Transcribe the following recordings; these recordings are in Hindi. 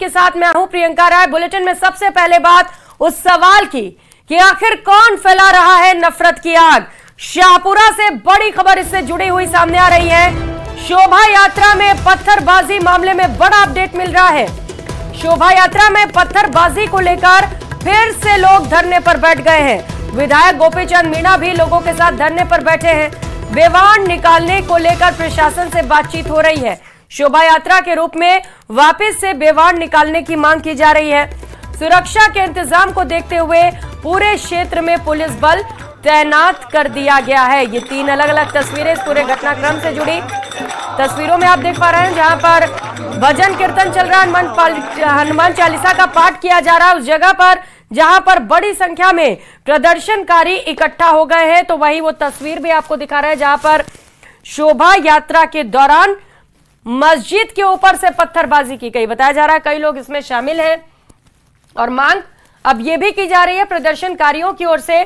आपके साथ मैं हूं प्रियंका राय। बुलेटिन में सबसे पहले बात उस सवाल की कि आखिर कौन फैला रहा है नफरत की आग। शाहपुरा से बड़ी खबर इससे जुड़ी हुई सामने आ रही है। शोभा यात्रा में पत्थरबाजी मामले में बड़ा अपडेट मिल रहा है। शोभा यात्रा में पत्थरबाजी को लेकर फिर से लोग धरने पर बैठ गए हैं। विधायक गोपीचंद मीणा भी लोगों के साथ धरने पर बैठे हैं। बेवान निकालने को लेकर प्रशासन से बातचीत हो रही है। शोभा यात्रा के रूप में वापस से बेवान निकालने की मांग की जा रही है। सुरक्षा के इंतजाम को देखते हुए पूरे क्षेत्र में पुलिस बल तैनात कर दिया गया है। ये 3 अलग अलग तस्वीरें इस पूरे घटनाक्रम से जुड़ी तस्वीरों में आप देख पा रहे हैं, जहां पर भजन कीर्तन चल रहा है, हनुमान चालीसा का पाठ किया जा रहा है उस जगह पर जहां पर बड़ी संख्या में प्रदर्शनकारी इकट्ठा हो गए हैं। तो वही वो तस्वीर भी आपको दिखा रहा है जहां पर शोभा यात्रा के दौरान मस्जिद के ऊपर से पत्थरबाजी की गई। बताया जा रहा है कई लोग इसमें शामिल हैं और मांग अब यह भी की जा रही है प्रदर्शनकारियों की ओर से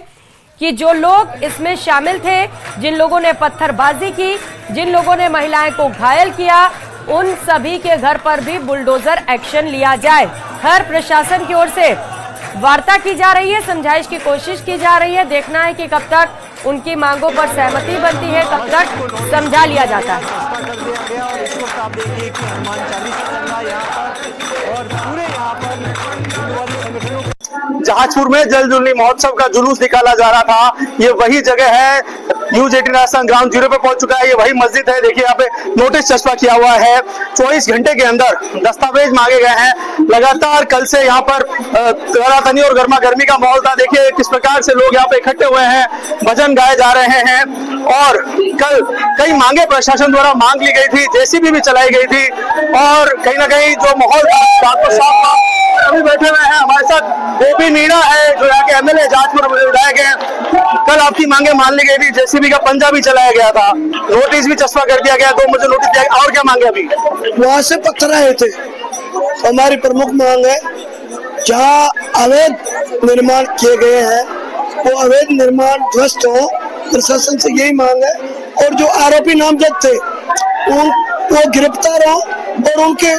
कि जो लोग इसमें शामिल थे, जिन लोगों ने पत्थरबाजी की, जिन लोगों ने महिलाएं को घायल किया, उन सभी के घर पर भी बुलडोजर एक्शन लिया जाए। हर प्रशासन की ओर से वार्ता की जा रही है, समझाइश की कोशिश की जा रही है। देखना है कि कब तक उनकी मांगों पर सहमति बनती है, कब तक समझा लिया जाता है। जहाजपुर में जल जुलनी महोत्सव का जुलूस निकाला जा रहा था। ये वही जगह है, न्यूज 18 राजस्थान ग्राउंड जीरो पे पहुंच चुका है। ये वही मस्जिद है। देखिए यहाँ पे नोटिस चस्पा किया हुआ है। 24 घंटे के अंदर दस्तावेज मांगे गए हैं। लगातार कल से यहाँ पर तनातनी और गर्मा गर्मी का माहौल था। देखिए किस प्रकार से लोग यहाँ पे इकट्ठे हुए हैं, भजन गाए जा रहे हैं और कल कई मांगे प्रशासन द्वारा मांग ली गई थी, जेसीबी भी चलाई गई थी और कहीं ना कहीं जो माहौल था अभी बैठे हुए हैं हमारे साथ गोपी मीणा है जो यहाँ के एमएलए जहाजपुर विधायक हैं। कल आपकी मांगे मान ली गई थी, जेसीबी का पंजा भी चलाया गया था, नोटिस भी चस्पा कर दिया गया, 2 मुझे नोटिस दिया गया। और क्या मांगे अभी? वहां से पत्थर आए थे। हमारी प्रमुख मांग है जहाँ अवैध निर्माण किए गए हैं वो अवैध निर्माण ध्वस्त हो। प्रशासन से यही मांग है और जो आरोपी नामजद थे वो गिरफ्तार हो और उनके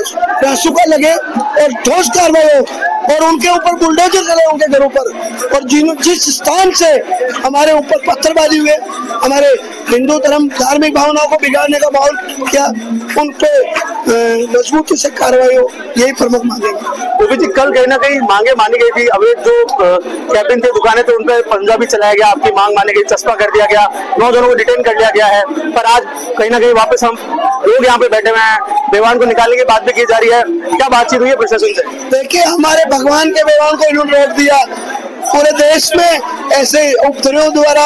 रासुका लगे और ठोस कार्रवाई हो और उनके ऊपर बुलडोजर चले उनके घरों पर। और जिस स्थान से हमारे ऊपर पत्थरबाजी हुए, हमारे हिंदू धर्म धार्मिक भावनाओं को बिगाड़ने का माहौल क्या, उन पे मजबूती से कार्रवाई हो, यही प्रमुख मांगे। जी कल कहीं ना कहीं मांगे मानी गई थी, अवैध जो कैबिन थे दुकानें थे उन पर पंजा भी चलाया गया, आपकी मांग मानी गई, चस्पा कर दिया गया, 9 जनों को डिटेन कर लिया गया है। पर आज कहीं ना कहीं वापस हम लोग यहाँ पे बैठे हुए हैं, बेवान को निकालने की बात भी की जा रही है। क्या बातचीत हुई है प्रशासन से? देखिए हमारे भगवान के बेवान को इन्होंने रोक दिया। पूरे देश में ऐसे उपद्रवियों द्वारा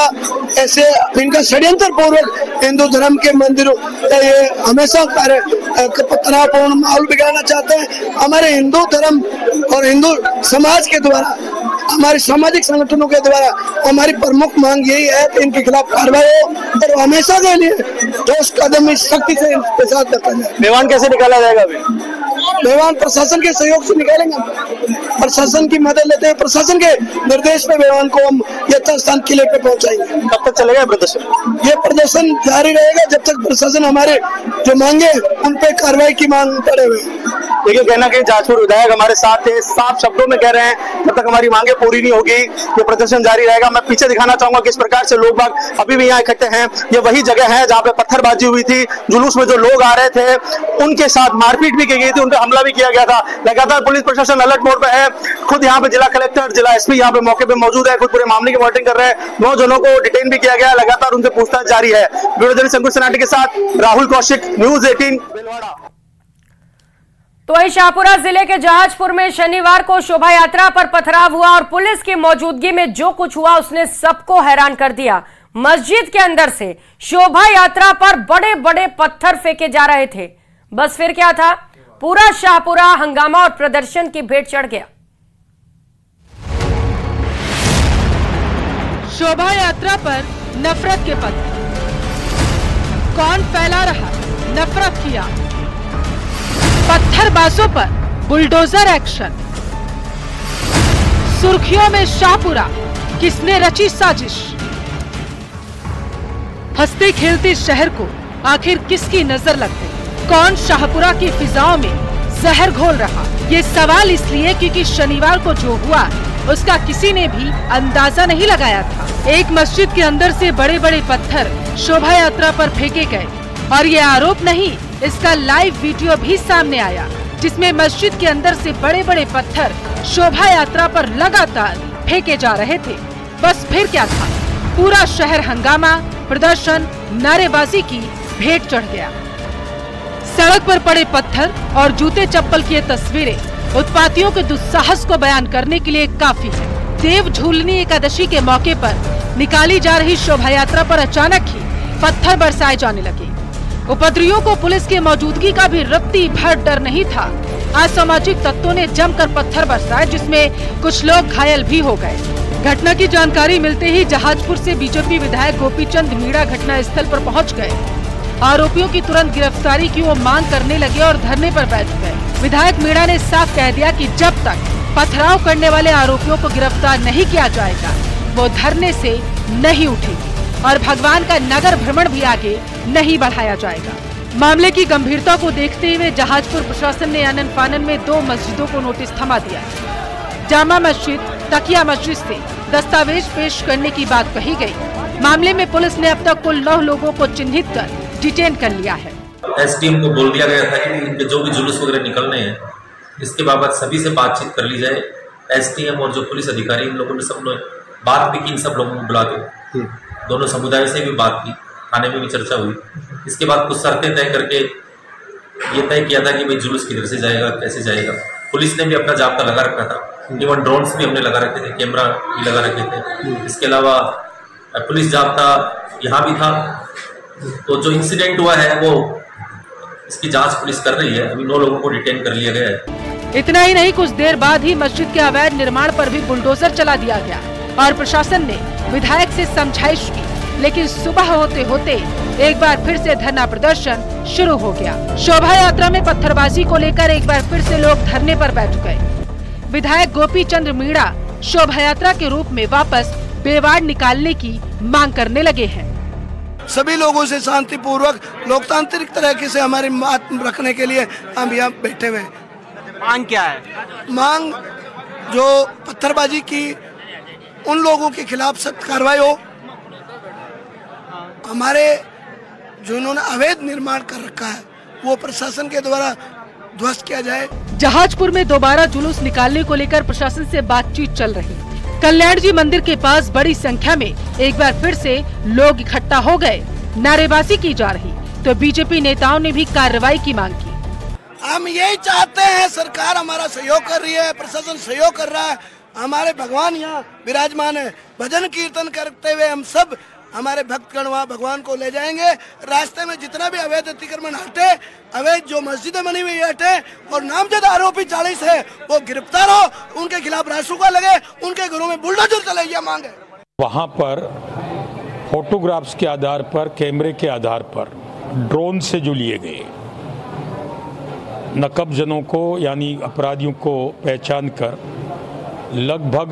ऐसे इनका षड्यंत्र पूर्वक हिंदू धर्म के मंदिरों ये हमेशा तनावपूर्ण माहौल बिगाड़ना चाहते हैं। हमारे हिंदू धर्म और हिंदू समाज के द्वारा, हमारे सामाजिक संगठनों के द्वारा हमारी प्रमुख मांग यही है कि इनके खिलाफ कार्रवाई हो और हमेशा के लिए ठोस कदम सख्ती से इनके साथ करता जाए। बेवान कैसे निकाला जाएगा? अभी बेवान प्रशासन के सहयोग से निकालेंगे, प्रशासन की मदद लेते हैं। प्रशासन के निर्देश पे बेवान को हम यथास्थान किले पे पहुंचाएंगे। कब तक चलेगा प्रदर्शन? ये प्रदर्शन जारी रहेगा जब तक प्रशासन हमारे जो मांगे उन पे कार्रवाई की मांग करे हुए। देखिए कहना कि जहाजपुर विधायक हमारे साथ थे, साफ शब्दों में कह रहे हैं जब तक हमारी मांगे पूरी नहीं होगी ये प्रदर्शन जारी रहेगा। मैं पीछे दिखाना चाहूंगा किस प्रकार से लोग बाग अभी भी यहाँ इकट्ठे हैं। ये वही जगह है जहाँ पे पत्थरबाजी हुई थी, जुलूस में जो लोग आ रहे थे उनके साथ मारपीट भी की गई थी, उन पर हमला भी किया गया था। लगातार पुलिस प्रशासन अलर्ट मोड पे है। खुद यहाँ पे जिला कलेक्टर, जिला एसपी यहाँ पे मौके पे मौजूद है, खुद पूरे मामले की मॉनिटरिंग कर रहे हैं। 9 जनों को डिटेन भी किया गया, लगातार उनसे पूछताछ जारी है। ब्यूरो जर्नलिस्ट अंकुश सनाटी के साथ राहुल कौशिक, न्यूज 18 भीलवाड़ा। तो वही शाहपुरा जिले के जहाजपुर में शनिवार को शोभा यात्रा पर पथराव हुआ और पुलिस की मौजूदगी में जो कुछ हुआ उसने सबको हैरान कर दिया। मस्जिद के अंदर से शोभा यात्रा पर बड़े बड़े पत्थर फेंके जा रहे थे। बस फिर क्या था, पूरा शाहपुरा हंगामा और प्रदर्शन की भेंट चढ़ गया। शोभा यात्रा पर नफरत के पत्थर, कौन फैला रहा नफरत की आग, पत्थरबाजों पर बुलडोजर एक्शन, सुर्खियों में शाहपुरा, किसने रची साजिश, हंसते खेलते शहर को आखिर किसकी नजर लग गई, कौन शाहपुरा की फिजाओं में जहर घोल रहा। ये सवाल इसलिए क्योंकि शनिवार को जो हुआ उसका किसी ने भी अंदाजा नहीं लगाया था। एक मस्जिद के अंदर से बड़े बड़े पत्थर शोभा यात्रा पर फेंके गए और ये आरोप नहीं, इसका लाइव वीडियो भी सामने आया जिसमें मस्जिद के अंदर से बड़े बड़े पत्थर शोभा यात्रा पर लगातार फेंके जा रहे थे। बस फिर क्या था, पूरा शहर हंगामा, प्रदर्शन, नारेबाजी की भेंट चढ़ गया। सड़क पर पड़े पत्थर और जूते चप्पल की ये तस्वीरें उत्पातियों के दुस्साहस को बयान करने के लिए काफी है। देव झूलनी एकादशी के मौके पर निकाली जा रही शोभा यात्रा पर अचानक ही पत्थर बरसाए जाने लगे। उपद्रवियों को पुलिस की मौजूदगी का भी रत्ती भर डर नहीं था। असामाजिक तत्वों ने जमकर पत्थर बरसाए जिसमें कुछ लोग घायल भी हो गए। घटना की जानकारी मिलते ही जहाजपुर से बीजेपी विधायक गोपीचंद मीणा घटना स्थल पर पहुंच गए। आरोपियों की तुरंत गिरफ्तारी की वो मांग करने लगे और धरने पर बैठ गए। विधायक मीणा ने साफ कह दिया कि जब तक पथराव करने वाले आरोपियों को गिरफ्तार नहीं किया जाएगा वो धरने से नहीं उठेगी और भगवान का नगर भ्रमण भी आगे नहीं बढ़ाया जाएगा। मामले की गंभीरता को देखते हुए जहाजपुर प्रशासन ने आनन फानन में 2 मस्जिदों को नोटिस थमा दिया। जामा मस्जिद, तकिया मस्जिद से दस्तावेज पेश करने की बात कही गई। मामले में पुलिस ने अब तक कुल 9 लोगों को चिन्हित कर डिटेन कर लिया है। एसडीएम को बोल दिया गया था कि इनके जो भी जुलूस वगैरह निकलने हैं इसके बाबत सभी से बातचीत कर ली जाए। एसडीएम और जो पुलिस अधिकारी इन लोगों ने सब ने बात भी की, इन सब लोगों को बुला के दोनों समुदाय से भी बात की, थाने में भी चर्चा हुई। इसके बाद कुछ शर्तें तय करके ये तय किया था कि भाई जुलूस किधर से जाएगा, कैसे जाएगा। पुलिस ने भी अपना जाब्ता लगा रखा था, इवन ड्रोन्स भी हमने लगा रखे थे, कैमरा भी लगा रखे थे। इसके अलावा पुलिस जाब्ता यहाँ भी था। तो जो इंसिडेंट हुआ है वो इसकी जांच पुलिस कर रही है। अभी 9 लोगों को डिटेन कर लिया गया है। इतना ही नहीं, कुछ देर बाद ही मस्जिद के अवैध निर्माण पर भी बुलडोजर चला दिया गया और प्रशासन ने विधायक से समझाइश की, लेकिन सुबह होते होते एक बार फिर से धरना प्रदर्शन शुरू हो गया। शोभा यात्रा में पत्थरबाजी को लेकर एक बार फिर से लोग धरने पर बैठ गए। विधायक गोपीचंद मीणा शोभा यात्रा के रूप में वापस बेवाड़ निकालने की मांग करने लगे हैं। सभी लोगों से शांतिपूर्वक लोकतांत्रिक तरीके से हमारी बात रखने के लिए हम यहाँ बैठे हुए हैं। मांग क्या है? मांग जो पत्थरबाजी की उन लोगों के खिलाफ सख्त कार्रवाई हो। हमारे जिन्होंने अवैध निर्माण कर रखा है वो प्रशासन के द्वारा ध्वस्त किया जाए। जहाजपुर में दोबारा जुलूस निकालने को लेकर प्रशासन से बातचीत चल रही। कल्याण जी मंदिर के पास बड़ी संख्या में एक बार फिर से लोग इकट्ठा हो गए। नारेबाजी की जा रही तो बीजेपी नेताओं ने भी कार्रवाई की मांग की। हम यही चाहते हैं, सरकार हमारा सहयोग कर रही है, प्रशासन सहयोग कर रहा है। हमारे भगवान यहाँ विराजमान है। भजन कीर्तन करते हुए हम सब हमारे भक्तगण वहाँ भगवान को ले जाएंगे। रास्ते में जितना भी अवैध अतिक्रमण हटे, अवैध जो मस्जिदें बनी हुई हटे और नामजद आरोपी 40 है वो गिरफ्तार हो, उनके खिलाफ रासुका लगे, उनके घरों में बुलडोजर चले, ये मांग है। वहाँ पर फोटोग्राफ्स के आधार पर, कैमरे के आधार पर ड्रोन से जो लिए गए नकबजनों को यानी अपराधियों को पहचान कर लगभग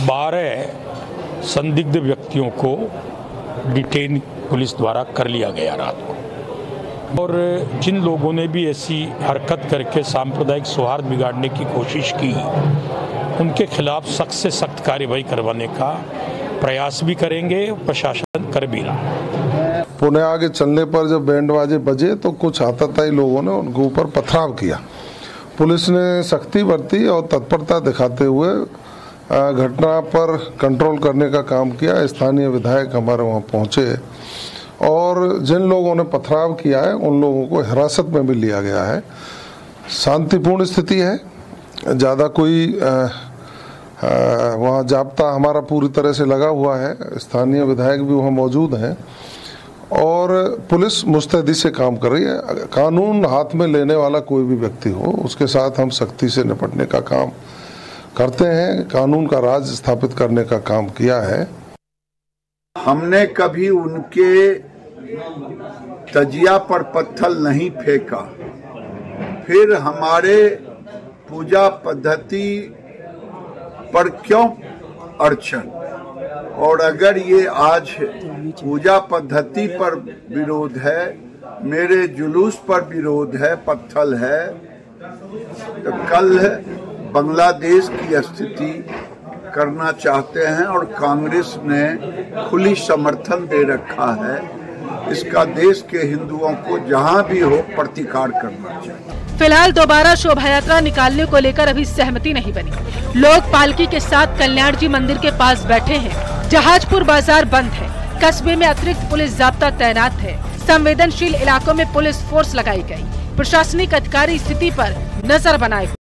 12 संदिग्ध व्यक्तियों को डिटेन पुलिस द्वारा कर लिया गया रात को। और जिन लोगों ने भी ऐसी हरकत करके सांप्रदायिक सौहार्द बिगाड़ने की कोशिश की उनके खिलाफ सख्त से सख्त कार्रवाई करवाने का प्रयास भी करेंगे, प्रशासन कर भी रहा। पुणे आगे चलने पर जब बैंड बाजे बजे तो कुछ आतताई लोगों ने उनके ऊपर पथराव किया। पुलिस ने सख्ती बरती और तत्परता दिखाते हुए घटना पर कंट्रोल करने का काम किया। स्थानीय विधायक हमारे वहाँ पहुँचे और जिन लोगों ने पथराव किया है उन लोगों को हिरासत में भी लिया गया है। शांतिपूर्ण स्थिति है, ज़्यादा कोई वहाँ जाब्ता हमारा पूरी तरह से लगा हुआ है। स्थानीय विधायक भी वहाँ मौजूद हैं और पुलिस मुस्तैदी से काम कर रही है। कानून हाथ में लेने वाला कोई भी व्यक्ति हो उसके साथ हम सख्ती से निपटने का काम करते हैं। कानून का राज स्थापित करने का काम किया है। हमने कभी उनके तजिया पर पत्थर नहीं फेंका। फिर हमारे पूजा पद्धति पर क्यों अड़चन? और अगर ये आज पूजा पद्धति पर विरोध है, मेरे जुलूस पर विरोध है, पत्थर है, तो कल बांग्लादेश की स्थिति करना चाहते हैं और कांग्रेस ने खुली समर्थन दे रखा है। इसका देश के हिंदुओं को जहां भी हो प्रतिकार करना चाहिए। फिलहाल दोबारा शोभा यात्रा निकालने को लेकर अभी सहमति नहीं बनी। लोग पालकी के साथ कल्याण जी मंदिर के पास बैठे हैं। जहाजपुर बाजार बंद है। कस्बे में अतिरिक्त पुलिस जाब्ता तैनात है। संवेदनशील इलाकों में पुलिस फोर्स लगाई गई। प्रशासनिक अधिकारी स्थिति पर नजर बनाए